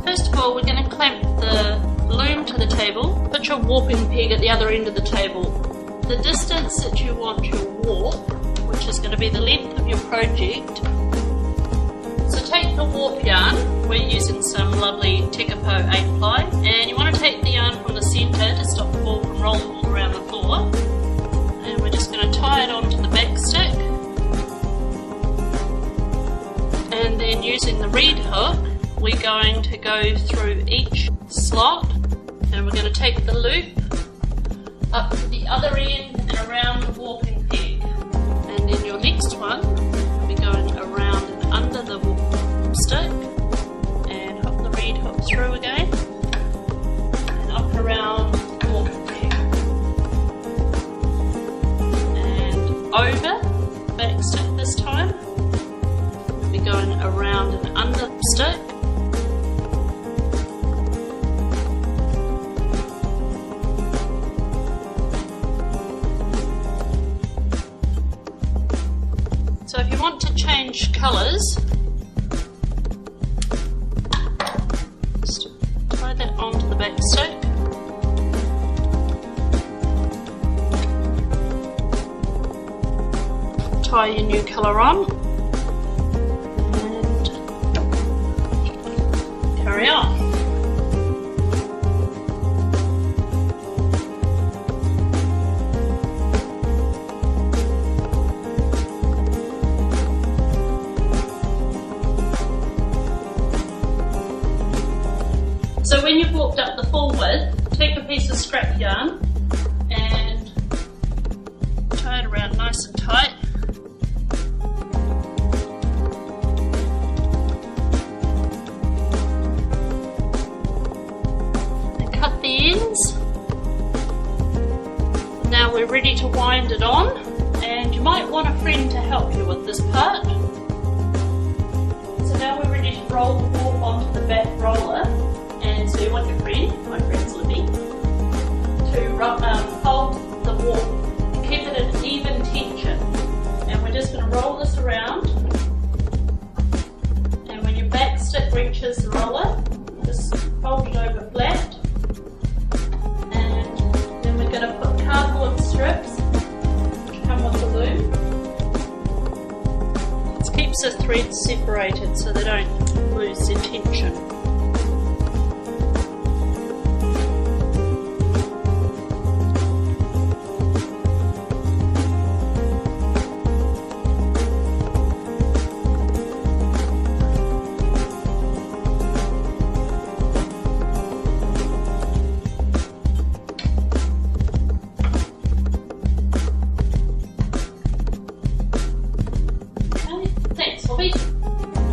First of all, we're going to clamp the loom to the table. Put your warping peg at the other end of the table. The distance that you want your warp, which is going to be the length of your project. So take the warp yarn, we're using some lovely Tekapo 8-ply, and you want to take the yarn from the centre to stop the ball from rolling all around the floor. And we're just going to tie it onto the back stick. And then using the reed hook, we're going to go through each slot, and we're going to take the loop up to the other end and around the warping peg. And then your next one will be going around and under the warp stick, and hook the reed hook through again, and up around the warping peg. And over the back stick this time. We'll be going around and under the stick. So if you want to change colours, just tie that onto the back stick. Tie your new colour on and carry on. So when you've walked up the full width, take a piece of scrap yarn and tie it around nice and tight. And cut the ends. Now we're ready to wind it on, and you might want a friend to help you with this part. So now we're ready to roll the warp onto the back roller. And so you want your friend, my friend's Libby, to hold the warp and keep it at even tension. And we're just going to roll this around. And when your back stick reaches the roller, just fold it over flat. And then we're going to put cardboard strips, which come with the loom. This keeps the threads separated so they don't lose their tension.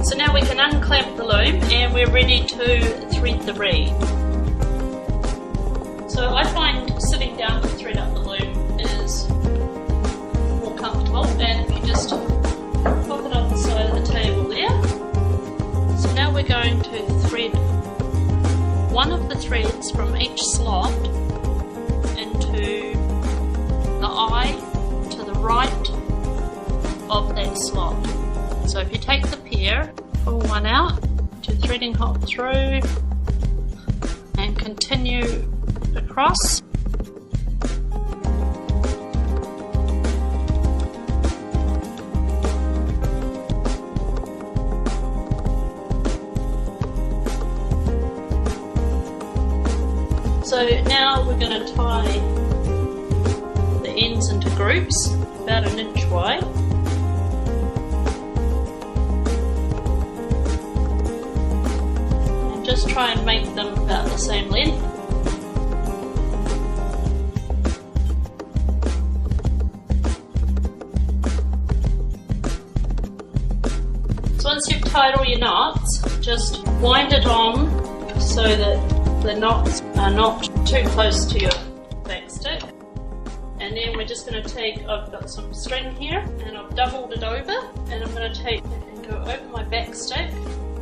So now we can unclamp the loom and we're ready to thread the reed. So I find sitting down to thread up the loom is more comfortable, and if you just pop it on the side of the table there. So now we're going to thread one of the threads from each slot into the eye to the right of that slot. So if you take the pair, pull one out, do threading hook through and continue across. So now we're going to tie the ends into groups about 1 inch wide. Just try and make them about the same length. So once you've tied all your knots, just wind it on so that the knots are not too close to your back stick. And then we're just going to take, I've got some string here and I've doubled it over, and I'm going to take it and go over my back stick,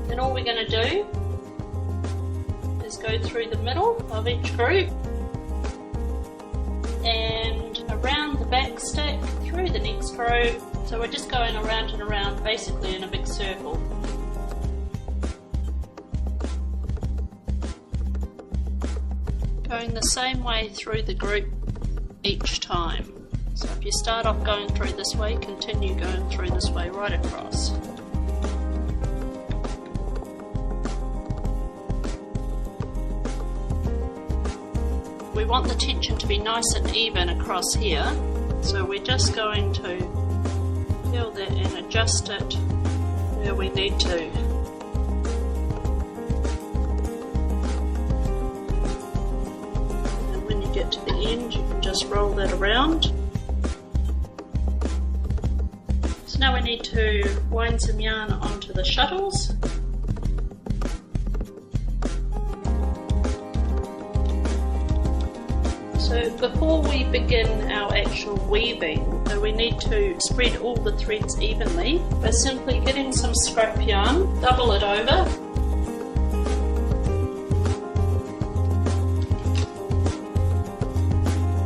and all we're going to do is go through the middle of each group and around the back stick through the next group. So we're just going around and around, basically in a big circle. going the same way through the group each time. So if you start off going through this way, continue going through this way right across. We want the tension to be nice and even across here, so we're just going to feel that and adjust it where we need to. And when you get to the end, you can just roll that around. So now we need to wind some yarn onto the shuttles. So before we begin our actual weaving, we need to spread all the threads evenly by simply getting some scrap yarn, double it over,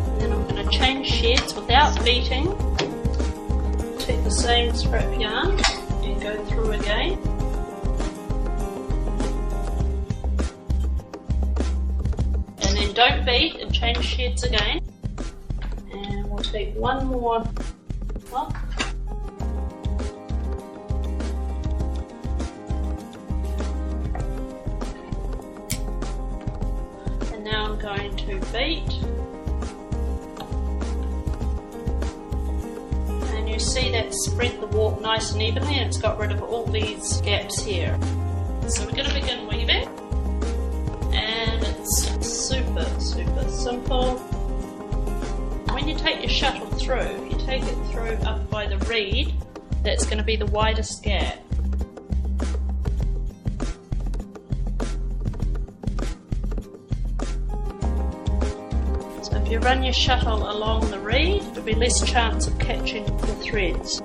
and then I'm going to change sheds without beating. Take the same scrap yarn and go through again. Don't beat and change sheds again, and we'll take one more up, and now I'm going to beat, and you see that spread the warp nice and evenly, and it's got rid of all these gaps here. So we're going to begin weaving, and it's super simple. When you take your shuttle through, you take it through up by the reed, that's going to be the widest gap. So if you run your shuttle along the reed, there'll be less chance of catching the threads.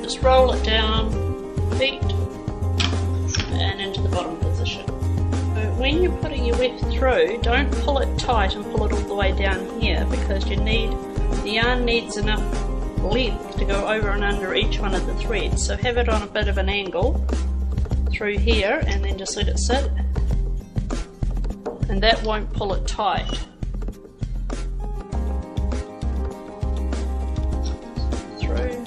Just roll it down, beat, and into the bottom position. So when you're putting your weft through, don't pull it tight and pull it all the way down here, because the yarn needs enough length to go over and under each one of the threads. So have it on a bit of an angle through here, and then just let it sit, and that won't pull it tight. Through.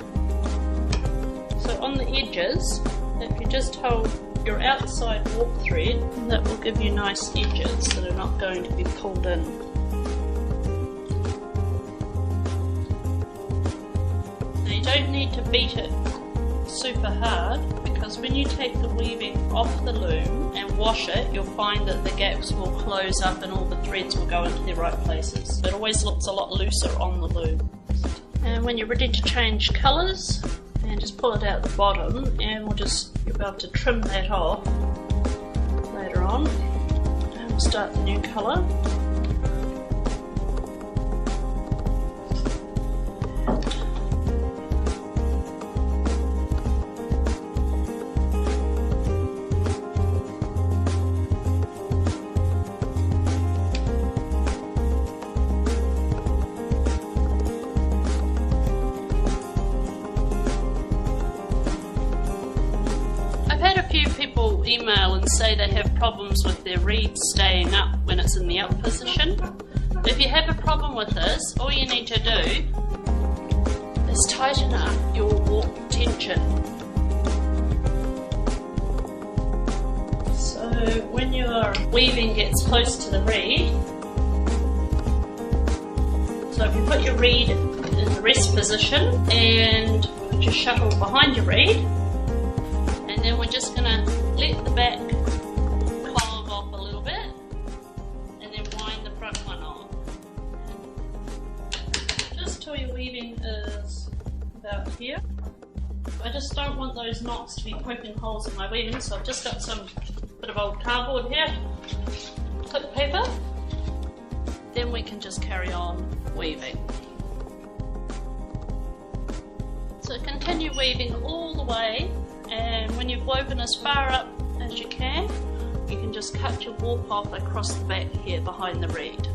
So on the edges, if you just hold your outside warp thread, that will give you nice edges that are not going to be pulled in. Now you don't need to beat it super hard, because when you take the weaving off the loom and wash it, you'll find that the gaps will close up and all the threads will go into their right places. It always looks a lot looser on the loom. And when you're ready to change colours, and just pull it out the bottom, and you'll be able to trim that off later on, and we'll start the new colour. Email and say they have problems with their reed staying up when it's in the up position. If you have a problem with this, all you need to do is tighten up your warp tension. So when your weaving gets close to the reed, so if you put your reed in the rest position and put your shuttle behind your reed, and then we're just going to let the back clog off a little bit, and then wind the front one on. Just till your weaving is about here. I just don't want those knots to be poking holes in my weaving, so I've just got some bit of old cardboard here, clip paper. Then we can just carry on weaving. So continue weaving all the way, and when you've woven as far up as you can just cut your warp off across the back here behind the reed.